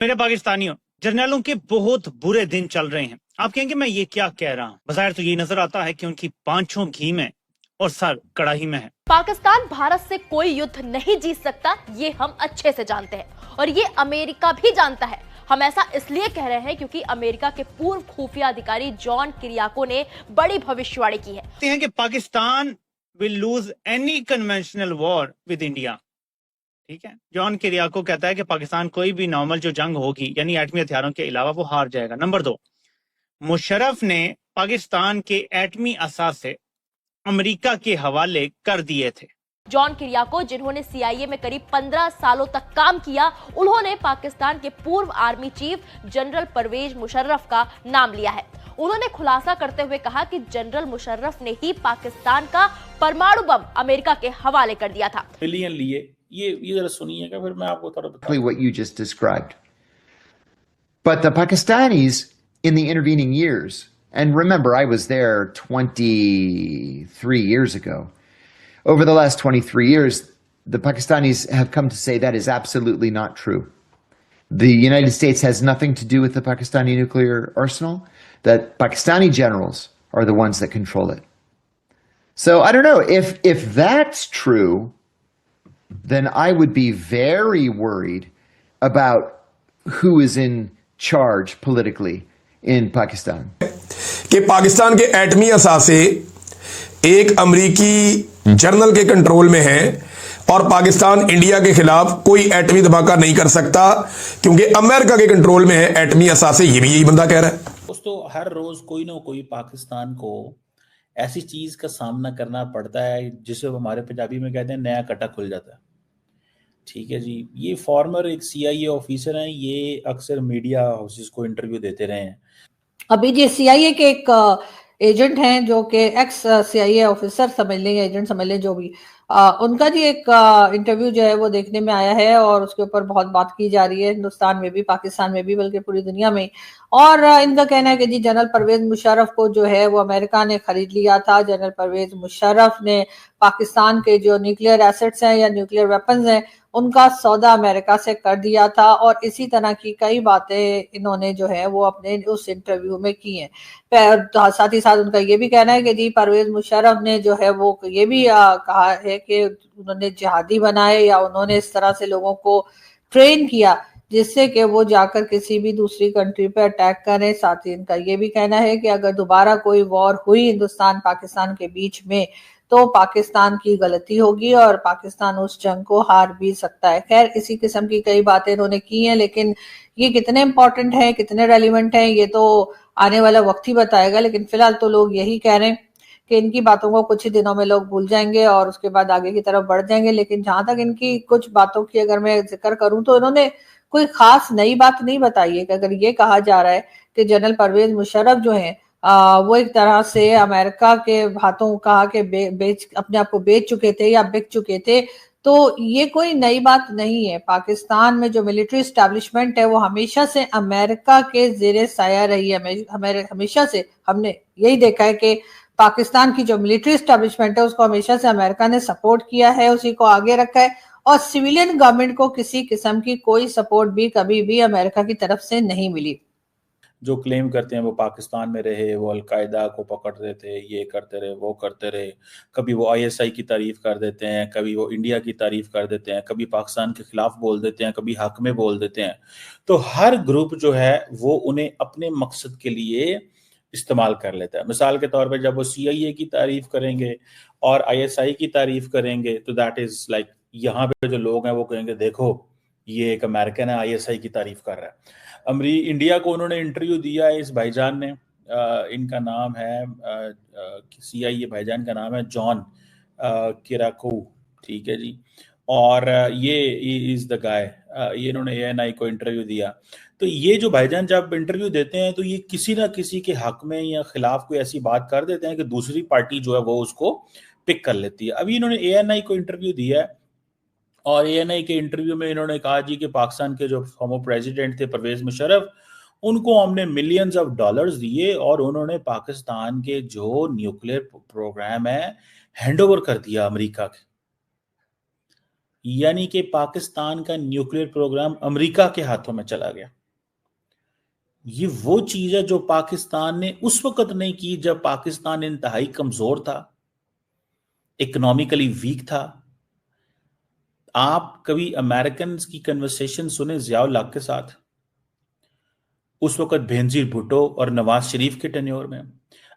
मेरे पाकिस्तानियों, जर्नलों के बहुत बुरे दिन चल रहे हैं। आप कहेंगे मैं ये क्या कह रहा हूँ। बज़ाहिर तो ये नजर आता है कि उनकी पांचों घी में और सर कड़ाही में है। पाकिस्तान भारत से कोई युद्ध नहीं जीत सकता, ये हम अच्छे से जानते हैं और ये अमेरिका भी जानता है। हम ऐसा इसलिए कह रहे हैं क्योंकि अमेरिका के पूर्व खुफिया अधिकारी जॉन किरियाको ने बड़ी भविष्यवाणी की है कि Pakistan will lose any conventional war with India. ठीक है, जॉन किरियाको कहता है कि पाकिस्तान कोई भी नॉर्मल जो जंग होगी यानी एटमी हथियारों के अलावा वो हार जाएगा। नंबर 2, मुशर्रफ ने पाकिस्तान के एटमी असासे अमेरिका के हवाले कर दिए थे। जॉन किरियाको, जिन्होंने सीआईए में करीब 15 सालों तक काम किया, उन्होंने पाकिस्तान के पूर्व army chief general Pervez Musharraf का नाम लिया है। उन्होंने खुलासा करते हुए कहा कि जनरल मुशर्रफ ने ही पाकिस्तान का परमाणु बम अमेरिका के हवाले कर दिया था। मिलियन लिए ये जरा सुनिएगा, फिर मैं आपको थोड़ा बताऊं। What you just described. But the Pakistanis in the intervening years, and remember I was there 23 years ago. Over the last 23 years, the Pakistanis have come to say that is absolutely not true. The United States has nothing to do with the Pakistani nuclear arsenal. That Pakistani generals are the ones that control it. So I don't know if that's true, then I would be very worried about who is in charge politically in Pakistan. कि पाकिस्तान के एटमी असासे एक अमेरिकी journal के control में है और Pakistan India के खिलाफ कोई एटमी धमाका नहीं कर सकता क्योंकि अमेरिका के कंट्रोल में है एटमी असासे। ये भी यही बंदा कह रहा है। दोस्तों, हर रोज कोई ना कोई पाकिस्तान को ऐसी चीज का सामना करना पड़ता है जिसे हमारे पंजाबी में कहते हैं नया कटा खुल जाता है। ठीक है जी, ये फॉर्मर एक सीआईए ऑफिसर हैं, ये अक्सर मीडिया हाउसेस को इंटरव्यू देते रहे हैं। अभी ये सीआईए के एक एजेंट हैं जो कि एक्स सीआईए ऑफिसर समझ लें, एजेंट समझ लें, जो भी उनका जी एक इंटरव्यू जो है वो देखने में आया है और उसके ऊपर बहुत बात की जा रही है, हिंदुस्तान में भी, पाकिस्तान में भी, बल्कि पूरी दुनिया में। और इनका कहना है कि जी जनरल परवेज मुशर्रफ को जो है वो अमेरिका ने खरीद लिया था। जनरल परवेज मुशर्रफ ने पाकिस्तान के जो न्यूक्लियर एसेट्स हैं या न्यूक्लियर वेपन्स हैं उनका सौदा अमेरिका से कर दिया था। और इसी तरह की कई बातें इन्होंने जो है वो अपने उस इंटरव्यू में की हैं। साथ ही साथ उनका ये भी कहना है कि जी परवेज मुशर्रफ ने जो है वो ये भी कहा है कि उन्होंने जिहादी बनाए या उन्होंने इस तरह से लोगों को ट्रेन किया जिससे कि वो जाकर किसी भी दूसरी कंट्री पे अटैक करें। साथ ही इनका ये भी कहना है कि अगर दोबारा कोई वॉर हुई हिंदुस्तान पाकिस्तान के बीच में तो पाकिस्तान की गलती होगी और पाकिस्तान उस जंग को हार भी सकता है। खैर, इसी किस्म की कई बातें इन्होंने की हैं, लेकिन ये कितने इंपॉर्टेंट है, कितने रेलिवेंट है, ये तो आने वाला वक्त ही बताएगा। लेकिन फिलहाल तो लोग यही कह रहे हैं कि इनकी बातों को कुछ ही दिनों में लोग भूल जाएंगे और उसके बाद आगे की तरफ बढ़ जाएंगे। लेकिन जहां तक इनकी कुछ बातों की अगर मैं जिक्र करूं तो इन्होंने कोई खास नई बात नहीं बताई है। कि अगर ये कहा जा रहा है कि जनरल परवेज मुशर्रफ जो है वो एक तरह से अमेरिका के हाथों कहा कि बेच अपने आप को बेच चुके थे या बिक चुके थे, तो ये कोई नई बात नहीं है। पाकिस्तान में जो मिलिट्री एस्टैब्लिशमेंट है वो हमेशा से अमेरिका के जेरे साया रही है। हमेशा से हमने यही देखा है कि पाकिस्तान की जो मिलिट्री एस्टैब्लिशमेंट है उसको हमेशा से अमेरिका ने सपोर्ट किया है, उसी को आगे रखा है और सिविलियन गवर्नमेंट को किसी किस्म की कोई सपोर्ट भी कभी भी अमेरिका की तरफ से नहीं मिली। जो क्लेम करते हैं वो पाकिस्तान में रहे, वो अलकायदा को पकड़ते थे, ये करते रहे, वो करते रहे, कभी वो आईएसआई की तारीफ कर देते हैं, कभी वो इंडिया की तारीफ कर देते हैं, कभी पाकिस्तान के खिलाफ बोल देते हैं, कभी हक में बोल देते हैं। तो हर ग्रुप जो है वो उन्हें अपने मकसद के लिए इस्तेमाल कर लेता है। मिसाल के तौर पर जब वो सीआईए की तारीफ करेंगे और आईएसआई की तारीफ करेंगे तो दैट इज लाइक यहाँ पे जो लोग हैं वो कहेंगे देखो ये एक अमेरिकन है, आईएसआई की तारीफ कर रहा है। इंडिया को उन्होंने इंटरव्यू दिया है इस भाईजान ने, इनका नाम है सीआईए भाईजान का नाम है जॉन किराको। ठीक है जी, और ये इज द गाय, ये इन्होंने एएनआई को इंटरव्यू दिया। तो ये जो भाईजान जब इंटरव्यू देते हैं तो ये किसी ना किसी के हक में या खिलाफ कोई ऐसी बात कर देते हैं कि दूसरी पार्टी जो है वो उसको पिक कर लेती है। अभी इन्होंने एएनआई को इंटरव्यू दिया है और एएनआई के इंटरव्यू में इन्होंने कहा जी कि पाकिस्तान के जो फॉर्मर प्रेसिडेंट थे परवेज मुशर्रफ, उनको हमने मिलियंस ऑफ डॉलर्स दिए और उन्होंने पाकिस्तान के जो न्यूक्लियर प्रोग्राम है हैंड ओवर कर दिया अमेरिका के। यानी कि पाकिस्तान का न्यूक्लियर प्रोग्राम अमेरिका के हाथों में चला गया। ये वो चीज है जो पाकिस्तान ने उस वक्त नहीं की जब पाकिस्तान इंतहाई कमजोर था, इकोनॉमिकली वीक था। आप कभी अमेरिकन की कन्वर्सेशन सुने जियाउल हक के साथ, उस वक्त बेनजीर भुट्टो और नवाज शरीफ के टेन्योर में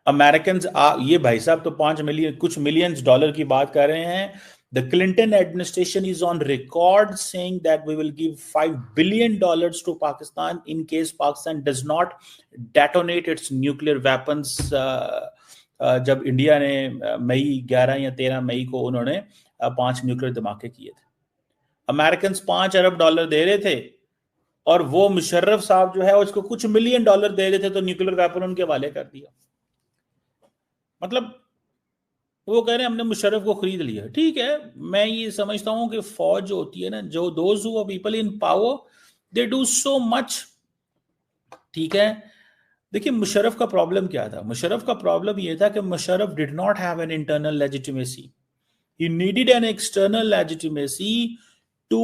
अमेरिकन, ये भाई साहब तो 5 मिलियन कुछ मिलियंस डॉलर की बात कर रहे हैं। The Clinton administration is on record saying that we will give $5 billion to Pakistan in case Pakistan does not detonate its nuclear weapons. जब इंडिया ने मई 11 या 13 मई को उन्होंने 5 न्यूक्लियर धमाके किए थे, अमेरिकन $5 अरब दे रहे थे और वो मुशर्रफ साहब जो है उसको कुछ मिलियन डॉलर दे रहे थे, तो न्यूक्लियर वेपन उनके हवाले कर दिया। मतलब वो कह रहे हैं हमने मुशर्रफ को खरीद लिया। ठीक है, मैं ये समझता हूं कि फौज जो होती है ना, जो those who are people in power they do so much. ठीक है, देखिए मुशर्रफ का प्रॉब्लम क्या था? मुशर्रफ का प्रॉब्लम ये था कि Musharraf did not have an internal legitimacy, he needed an external legitimacy to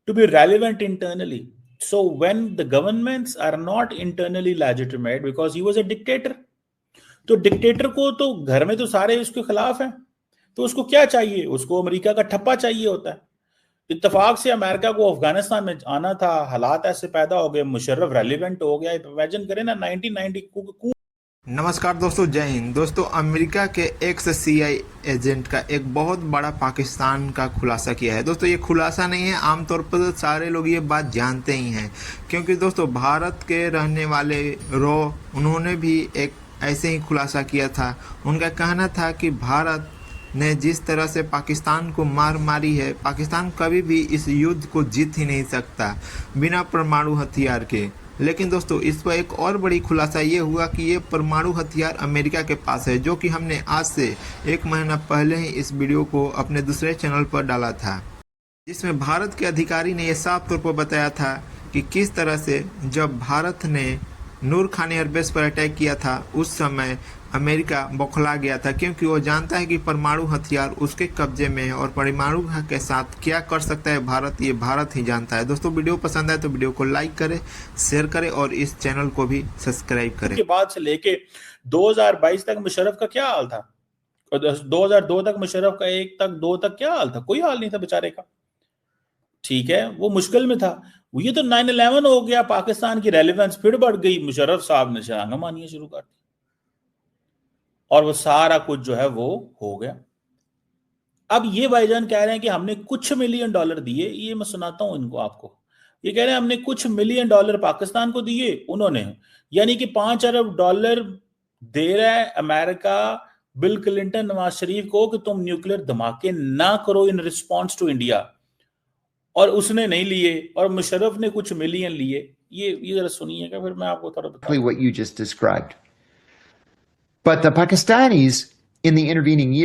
be relevant internally. So when the governments are not internally legitimate because he was a dictator, तो डिक्टेटर को तो घर में तो सारे उसके खिलाफ हैं, तो उसको क्या चाहिए? उसको अमेरिका का ठप्पा चाहिए होता है। इत्तेफाक से अमेरिका को अफगानिस्तान में आना था, हालात ऐसे पैदा हो गए, मुशर्रफ रेलिवेंट हो गया। इमेजिन करें ना 1990। नमस्कार दोस्तों, जय हिंद। दोस्तों, अमेरिका के एक्स सीआईए एजेंट का एक बहुत बड़ा पाकिस्तान का खुलासा किया है। दोस्तों, ये खुलासा नहीं है, आमतौर पर सारे लोग ये बात जानते ही हैं, क्योंकि दोस्तों भारत के रहने वाले रो उन्होंने भी एक ऐसे ही खुलासा किया था। उनका कहना था कि भारत ने जिस तरह से पाकिस्तान को मार मारी है, पाकिस्तान कभी भी इस युद्ध को जीत ही नहीं सकता बिना परमाणु हथियार के। लेकिन दोस्तों, इस पर एक और बड़ी खुलासा ये हुआ कि ये परमाणु हथियार अमेरिका के पास है, जो कि हमने आज से 1 महीना पहले ही इस वीडियो को अपने दूसरे चैनल पर डाला था, जिसमें भारत के अधिकारी ने यह साफ तौर पर बताया था कि किस तरह से जब भारत ने नूर खान एयरबेस पर अटैक किया था उस समय अमेरिका बौखला गया था, क्योंकि वो जानता है कि परमाणु हथियार उसके कब्जे में है और परमाणु के साथ क्या कर सकता है भारत, ये भारत ही जानता है। दोस्तों, वीडियो पसंद आए तो वीडियो को लाइक करें, शेयर करें और इस चैनल को भी सब्सक्राइब करें। के बाद से लेके 2022 तक मुशर्रफ का क्या हाल था, और 2002 तक मुशर्रफ का 1 तक 2 तक क्या हाल था? कोई हाल नहीं था बेचारे का। ठीक है, वो मुश्किल में था। ये तो 9/11 हो गया, पाकिस्तान की रेलेवेंस फिर बढ़ गई, मुशर्रफ साहब ने शरांगा मानिए शुरू कर दी और वो सारा कुछ जो है वो हो गया। अब ये भाईजान कह रहे हैं कि हमने कुछ मिलियन डॉलर दिए। ये मैं सुनाता हूं इनको आपको। ये कह रहे हैं हमने कुछ मिलियन डॉलर पाकिस्तान को दिए उन्होंने, यानी कि $5 अरब दे रहा है America bill Clinton Nawaz Sharif को कि तुम न्यूक्लियर धमाके ना करो इन रिस्पॉन्स टू इंडिया, और उसने नहीं लिए और मुशर्रफ ने कुछ मिलियन लिए। ये जरा सुनिएगा, फिर मैं आपको थोड़ा बताऊं। What you just described. But the Pakistanis in the intervening years